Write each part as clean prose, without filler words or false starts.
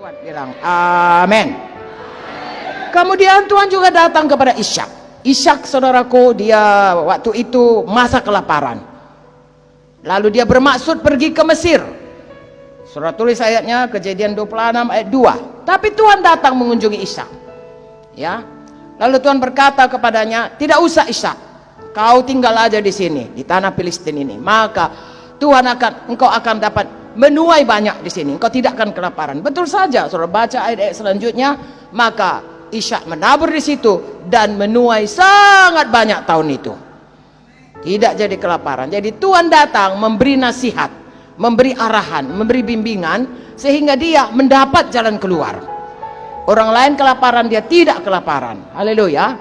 Tuhan bilang amin. Kemudian Tuhan juga datang kepada Ishak. Ishak, saudaraku, dia waktu itu masa kelaparan. Lalu dia bermaksud pergi ke Mesir. Saudara tulis ayatnya, Kejadian 26 ayat 2. Tapi Tuhan datang mengunjungi Ishak. Ya. Lalu Tuhan berkata kepadanya, tidak usah Ishak, kau tinggal aja di sini, di tanah Filistin ini. Maka engkau akan dapat menuai banyak di sini. Engkau tidak akan kelaparan. Betul saja, saudara baca ayat-ayat selanjutnya. Maka Ishak menabur di situ dan menuai sangat banyak tahun itu. Tidak jadi kelaparan. Jadi Tuhan datang memberi nasihat, memberi arahan, memberi bimbingan, sehingga dia mendapat jalan keluar. Orang lain kelaparan, dia tidak kelaparan. Haleluya.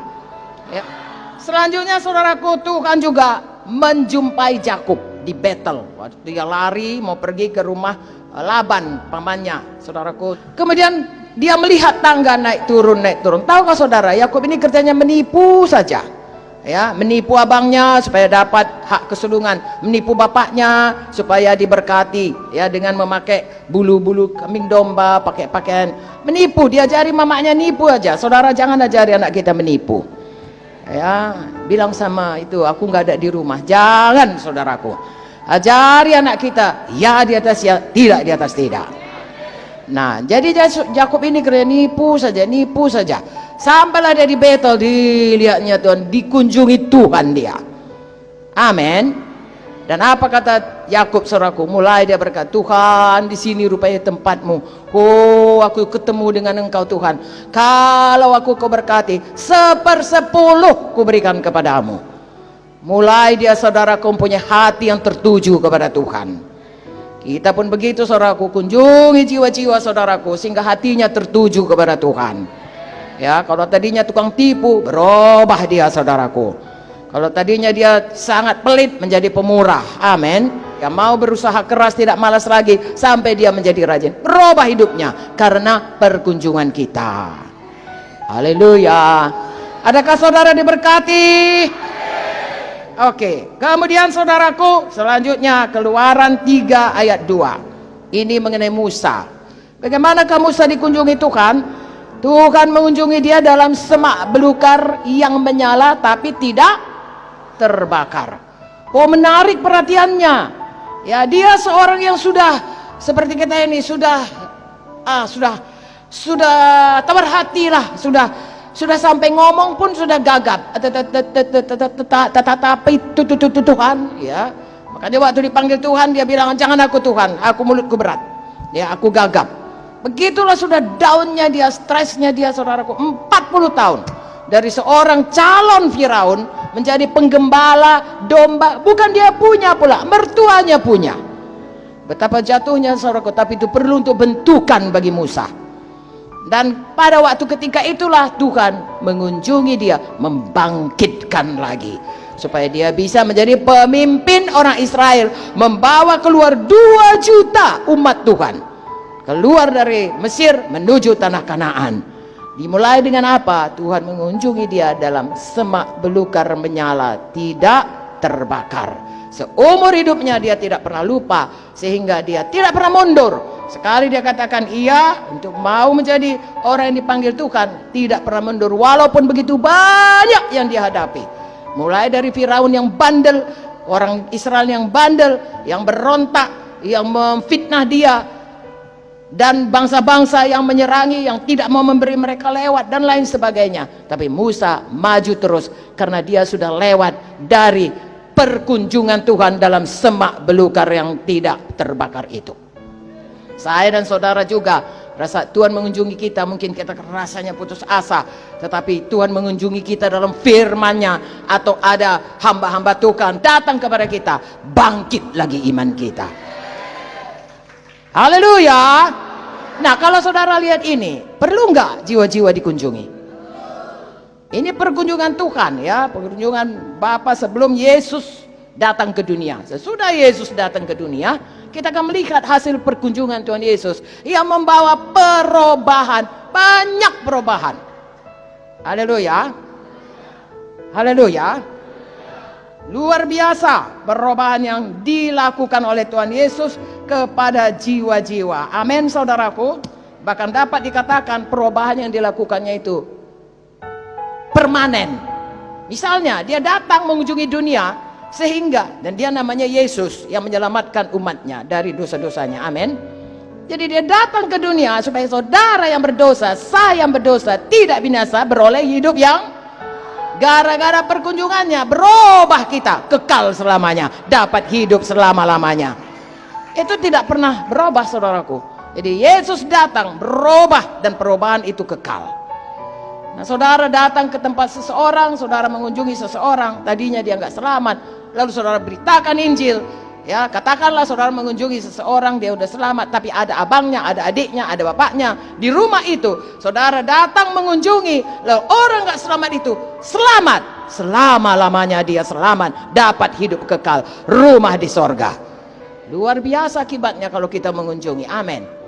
Ya. Selanjutnya saudaraku, Tuhan juga menjumpai Yakub di Betel. Waktu dia lari mau pergi ke rumah Laban pamannya, saudaraku. Kemudian dia melihat tangga naik turun. Tahukah saudara, Yakub ini kerjanya menipu saja. Ya, menipu abangnya supaya dapat hak kesulungan, menipu bapaknya supaya diberkati, ya, dengan memakai bulu-bulu kambing domba, pakai pakaian, menipu. Diajari mamanya nipu aja. Saudara, jangan ajari anak kita menipu. Ya, bilang sama itu, aku nggak ada di rumah. Jangan, saudaraku. Ajari anak kita, ya di atas ya, tidak di atas tidak. Nah, jadi Yakub ini kerja nipu saja. Sampailah dia di Betel, dilihatnya Tuhan, dikunjungi Tuhan dia. Amin. Dan apa kata Yakub, saudaraku? Mulai dia berkata, Tuhan, di sini rupanya tempatmu. Oh, aku ketemu dengan engkau Tuhan. Kalau aku kau berkati, 1/10 kuberikan kepadamu. Mulai dia, saudaraku, mempunyai hati yang tertuju kepada Tuhan. Kita pun begitu, saudaraku, kunjungi jiwa-jiwa saudaraku sehingga hatinya tertuju kepada Tuhan. Ya, kalau tadinya tukang tipu, berubah dia, saudaraku. Kalau tadinya dia sangat pelit, menjadi pemurah. Amin. Yang mau berusaha keras, tidak malas lagi, sampai dia menjadi rajin. Berubah hidupnya karena perkunjungan kita. Haleluya. Adakah saudara diberkati? Oke, kemudian saudaraku, selanjutnya Keluaran 3 ayat 2. Ini mengenai Musa. Bagaimanakah Musa dikunjungi Tuhan? Tuhan mengunjungi dia dalam semak belukar yang menyala tapi tidak terbakar. Oh, menarik perhatiannya. Ya, dia seorang yang sudah seperti kita ini, sudah tawar hati lah, sudah sampai ngomong pun sudah gagap. Tetapi Tuhan, ya. Makanya waktu dipanggil Tuhan, dia bilang, jangan aku Tuhan, aku mulutku berat. Ya, aku gagap. Begitulah sudah daunnya dia, stresnya dia, saudaraku, 40 tahun. Dari seorang calon Firaun menjadi penggembala domba, bukan dia punya pula, mertuanya punya. Betapa jatuhnya, saudaraku, tapi itu perlu untuk bentukan bagi Musa. Dan pada waktu ketika itulah Tuhan mengunjungi dia, membangkitkan lagi supaya dia bisa menjadi pemimpin orang Israel, membawa keluar 2 juta umat Tuhan keluar dari Mesir menuju tanah Kanaan. Dimulai dengan apa? Tuhan mengunjungi dia dalam semak belukar menyala, tidak terbakar. Seumur hidupnya dia tidak pernah lupa, sehingga dia tidak pernah mundur. Sekali dia katakan iya untuk mau menjadi orang yang dipanggil Tuhan, tidak pernah mundur walaupun begitu banyak yang dihadapi. Mulai dari Firaun yang bandel, orang Israel yang bandel, yang berontak, yang memfitnah dia, dan bangsa-bangsa yang menyerangi, yang tidak mau memberi mereka lewat, dan lain sebagainya. Tapi Musa maju terus karena dia sudah lewat dari perkunjungan Tuhan dalam semak belukar yang tidak terbakar itu. Saya dan saudara juga rasa Tuhan mengunjungi kita, mungkin kita rasanya putus asa, tetapi Tuhan mengunjungi kita dalam firman-Nya, atau ada hamba-hamba Tuhan datang kepada kita, bangkit lagi iman kita. Haleluya. Nah, kalau saudara lihat ini, perlu nggak jiwa-jiwa dikunjungi? Ini perkunjungan Tuhan, ya, perkunjungan Bapa sebelum Yesus datang ke dunia. Sesudah Yesus datang ke dunia, kita akan melihat hasil perkunjungan Tuhan Yesus yang membawa perubahan, banyak perubahan. Haleluya. Haleluya. Luar biasa perubahan yang dilakukan oleh Tuhan Yesus kepada jiwa-jiwa. Amin, saudaraku. Bahkan dapat dikatakan perubahan yang dilakukannya itu permanen. Misalnya dia datang mengunjungi dunia sehingga, dan dia namanya Yesus yang menyelamatkan umatnya dari dosa-dosanya, amin. Jadi dia datang ke dunia supaya saudara yang berdosa, saya yang berdosa, tidak binasa, beroleh hidup yang gara-gara perkunjungannya berubah, kita kekal selamanya, dapat hidup selama-lamanya. Itu tidak pernah berubah, saudaraku. Jadi Yesus datang berubah, dan perubahan itu kekal. Nah, saudara datang ke tempat seseorang, saudara mengunjungi seseorang, tadinya dia nggak selamat, lalu saudara beritakan Injil. Ya, katakanlah saudara mengunjungi seseorang, dia udah selamat, tapi ada abangnya, ada adiknya, ada bapaknya di rumah itu. Saudara datang mengunjungi, lalu orang nggak selamat itu selamat, selama-lamanya dia selamat, dapat hidup kekal, rumah di sorga. Luar biasa akibatnya kalau kita mengunjungi, amin.